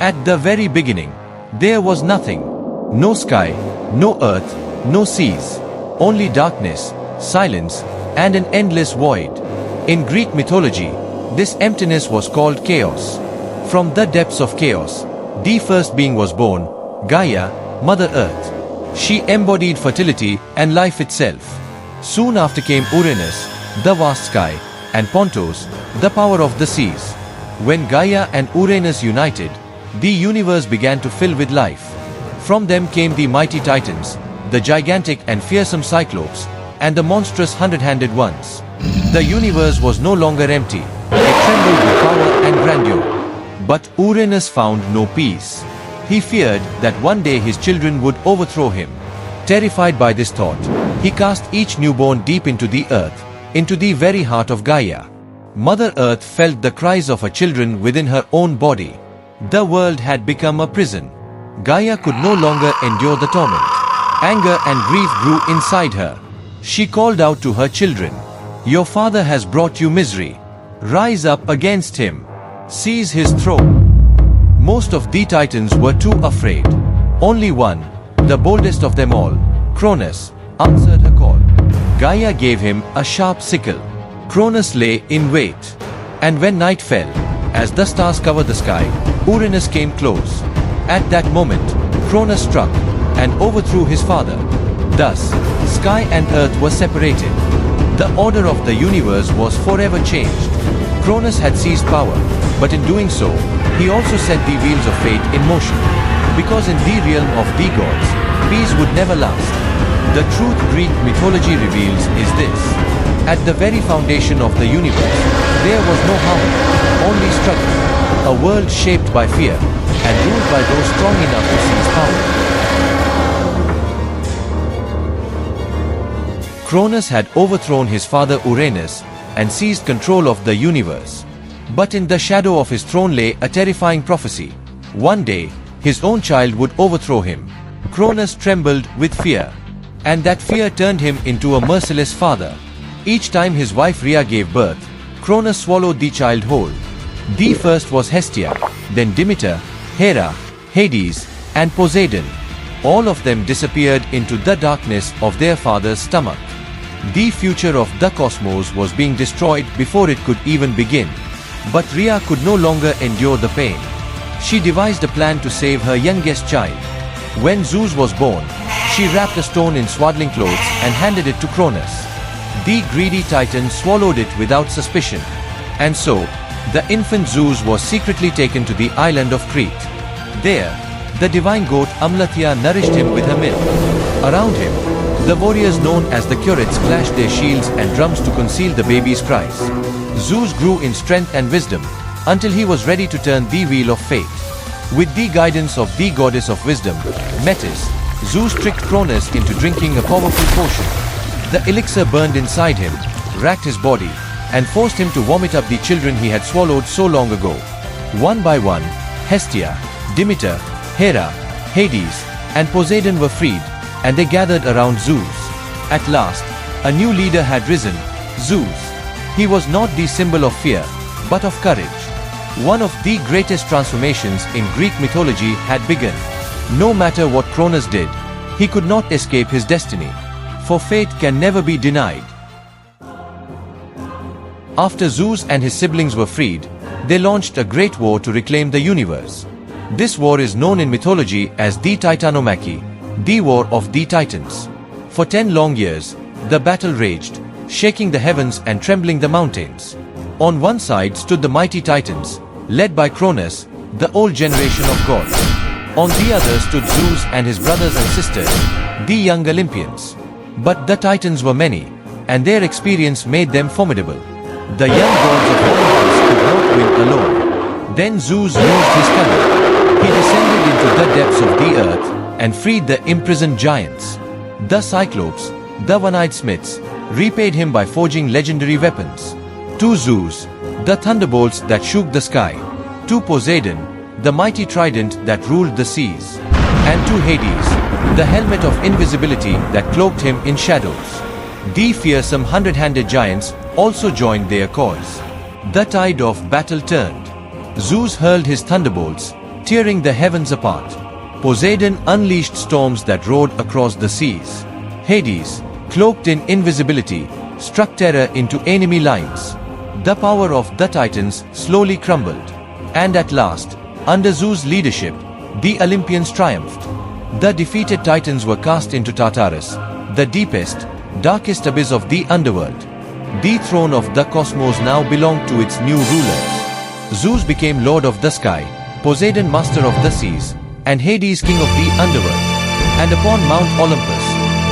At the very beginning, there was nothing. No sky, no earth, no seas. Only darkness, silence, and an endless void. In Greek mythology, this emptiness was called chaos. From the depths of chaos, the first being was born, Gaia, Mother Earth. She embodied fertility and life itself. Soon after came Uranus, the vast sky, and Pontos, the power of the seas. When Gaia and Uranus united, the universe began to fill with life. From them came the mighty Titans, the gigantic and fearsome Cyclopes, and the monstrous hundred-handed ones. The universe was no longer empty. It trembled with power and grandeur. But Uranus found no peace. He feared that one day his children would overthrow him. Terrified by this thought, he cast each newborn deep into the earth, into the very heart of Gaia. Mother Earth felt the cries of her children within her own body. The world had become a prison. Gaia could no longer endure the torment. Anger and grief grew inside her. She called out to her children, "Your father has brought you misery. Rise up against him. Seize his throne." Most of the Titans were too afraid. Only one, the boldest of them all, Cronus, answered her call. Gaia gave him a sharp sickle. Cronus lay in wait. And when night fell, as the stars covered the sky, Uranus came close. At that moment, Cronus struck and overthrew his father. Thus, sky and earth were separated. The order of the universe was forever changed. Cronus had seized power, but in doing so, he also set the wheels of fate in motion. Because in the realm of the gods, peace would never last. The truth Greek mythology reveals is this. At the very foundation of the universe, there was no harmony, only struggle. A world shaped by fear and ruled by those strong enough to seize power. Cronus had overthrown his father Uranus and seized control of the universe. But in the shadow of his throne lay a terrifying prophecy. One day, his own child would overthrow him. Cronus trembled with fear. And that fear turned him into a merciless father. Each time his wife Rhea gave birth, Cronus swallowed the child whole. The first was Hestia, then Demeter, Hera, Hades, and Poseidon. All of them disappeared into the darkness of their father's stomach. The future of the cosmos was being destroyed before it could even begin. But Rhea could no longer endure the pain. She devised a plan to save her youngest child. When Zeus was born, she wrapped a stone in swaddling clothes and handed it to Cronus. The greedy Titan swallowed it without suspicion. And so, the infant Zeus was secretly taken to the island of Crete. There, the divine goat Amlathea nourished him with her milk. Around him, the warriors known as the Curates clashed their shields and drums to conceal the baby's cries. Zeus grew in strength and wisdom until he was ready to turn the wheel of fate. With the guidance of the goddess of wisdom, Metis, Zeus tricked Cronus into drinking a powerful potion. The elixir burned inside him, racked his body, and forced him to vomit up the children he had swallowed so long ago. One by one, Hestia, Demeter, Hera, Hades, and Poseidon were freed, and they gathered around Zeus. At last, a new leader had risen, Zeus. He was not the symbol of fear, but of courage. One of the greatest transformations in Greek mythology had begun. No matter what Cronus did, he could not escape his destiny. For fate can never be denied. After Zeus and his siblings were freed, they launched a great war to reclaim the universe. This war is known in mythology as the Titanomachy, the War of the Titans. For 10 long years, the battle raged, shaking the heavens and trembling the mountains. On one side stood the mighty Titans, led by Cronus, the old generation of gods. On the other stood Zeus and his brothers and sisters, the young Olympians. But the Titans were many, and their experience made them formidable. The young gods of Olympus could not win alone. Then Zeus used his cunning. He descended into the depths of the earth and freed the imprisoned giants. The Cyclopes, the one-eyed smiths, repaid him by forging legendary weapons. To Zeus, the thunderbolts that shook the sky. To Poseidon, the mighty trident that ruled the seas. And to Hades, the helmet of invisibility that cloaked him in shadows. The fearsome hundred-handed giants also joined their cause. The tide of battle turned. Zeus hurled his thunderbolts, tearing the heavens apart. Poseidon unleashed storms that roared across the seas. Hades, cloaked in invisibility, struck terror into enemy lines. The power of the Titans slowly crumbled. And at last, under Zeus' leadership, the Olympians triumphed. The defeated Titans were cast into Tartarus, the deepest, darkest abyss of the underworld. The throne of the cosmos now belonged to its new rulers. Zeus became lord of the sky, Poseidon master of the seas, and Hades king of the underworld. And upon Mount Olympus,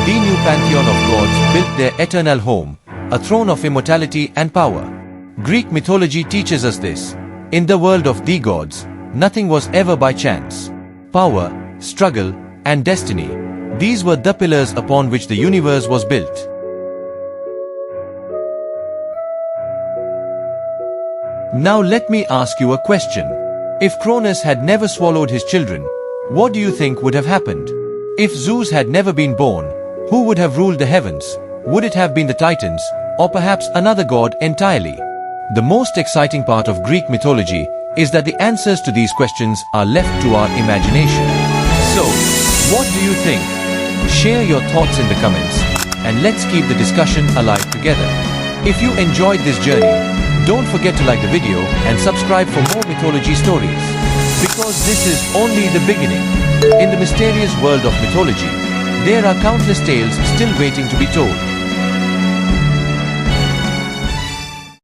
the new pantheon of gods built their eternal home, a throne of immortality and power. Greek mythology teaches us this. In the world of the gods, nothing was ever by chance. Power, struggle, and destiny, these were the pillars upon which the universe was built. Now let me ask you a question. If Cronus had never swallowed his children, what do you think would have happened? If Zeus had never been born, who would have ruled the heavens? Would it have been the Titans, or perhaps another god entirely? The most exciting part of Greek mythology is that the answers to these questions are left to our imagination. So, what do you think? Share your thoughts in the comments, and let's keep the discussion alive together. If you enjoyed this journey, don't forget to like the video and subscribe for more mythology stories. Because this is only the beginning. In the mysterious world of mythology, there are countless tales still waiting to be told.